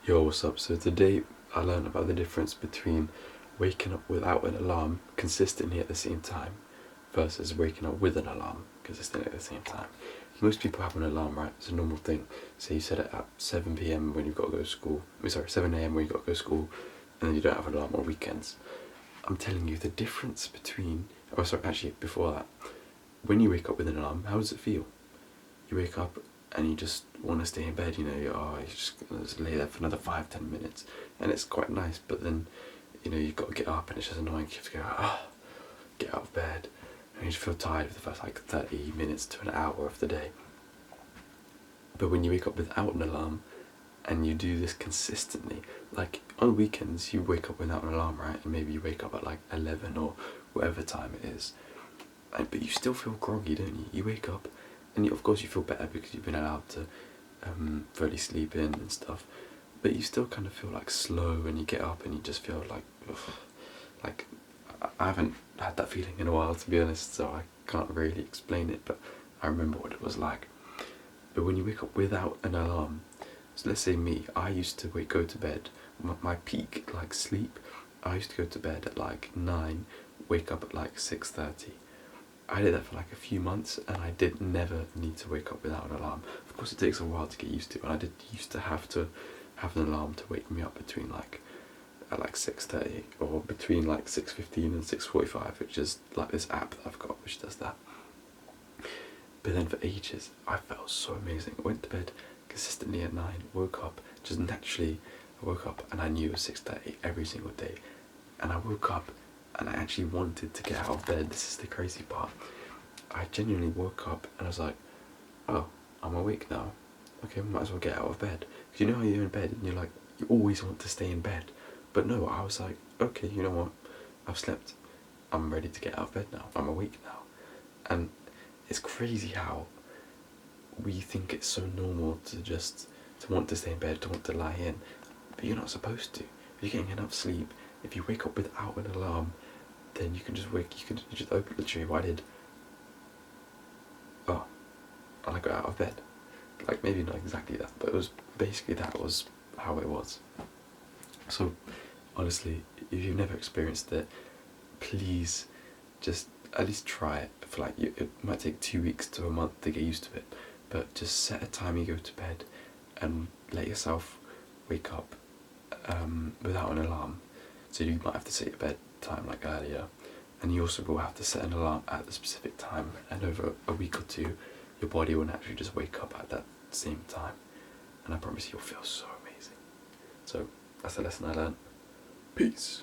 Yo, what's up? So today I learned about the difference between waking up without an alarm consistently at the same time versus waking up with an alarm consistently at the same time. Most people have an alarm, right? It's a normal thing. So you set it at 7 p.m. when you've got to go to school. 7 a.m. when you've got to go to school, and then you don't have an alarm on weekends. I'm telling you the difference between. Oh, sorry, actually, before that, when you wake up with an alarm, how does it feel? You wake up and you just want to stay in bed, you just lay there for another 5-10 minutes, and it's quite nice, but then, you've got to get up and it's just annoying. You have to go, get out of bed, and you just feel tired for the first 30 minutes to an hour of the day. But when you wake up without an alarm, and you do this consistently, like on weekends you wake up without an alarm, right, and maybe you wake up at 11 or whatever time it is, but you still feel groggy, don't you? You wake up and of course you feel better because you've been allowed to fully sleep in and stuff, but you still kind of feel slow, and you get up and you just feel ugh. I haven't had that feeling in a while, to be honest, so I can't really explain it, but I remember what it was like. But when you wake up without an alarm, so let's say me, I used to go to bed, my peak sleep, I used to go to bed at 9, wake up at 6:30. I did that for a few months, and I did never need to wake up without an alarm. Of course it takes a while to get used to, and I did used to have an alarm to wake me up between at 6:30, or between 6:15 and 6:45, which is this app that I've got which does that. But then for ages I felt so amazing. I went to bed consistently at 9, woke up just naturally. I woke up and I knew it was 6:30 every single day, and I woke up and I actually wanted to get out of bed. This is the crazy part. I genuinely woke up and I was like, oh, I'm awake now. Okay, might as well get out of bed. Because you know how you're in bed and you always want to stay in bed. But no, I was like, okay, you know what? I've slept. I'm ready to get out of bed now. I'm awake now. And it's crazy how we think it's so normal to want to stay in bed, to want to lie in. But you're not supposed to. If you're getting enough sleep, if you wake up without an alarm, then you can just open, literally what I did. Oh, and I got out of bed. Maybe not exactly that, but it was basically, that was how it was. So honestly, if you've never experienced it, please just at least try it for it might take 2 weeks to a month to get used to it, but just set a time you go to bed and let yourself wake up without an alarm. So you might have to set your bedtime earlier, and you also will have to set an alarm at the specific time, and over a week or two your body will naturally just wake up at that same time, and I promise you'll feel so amazing. So that's the lesson I learned. Peace.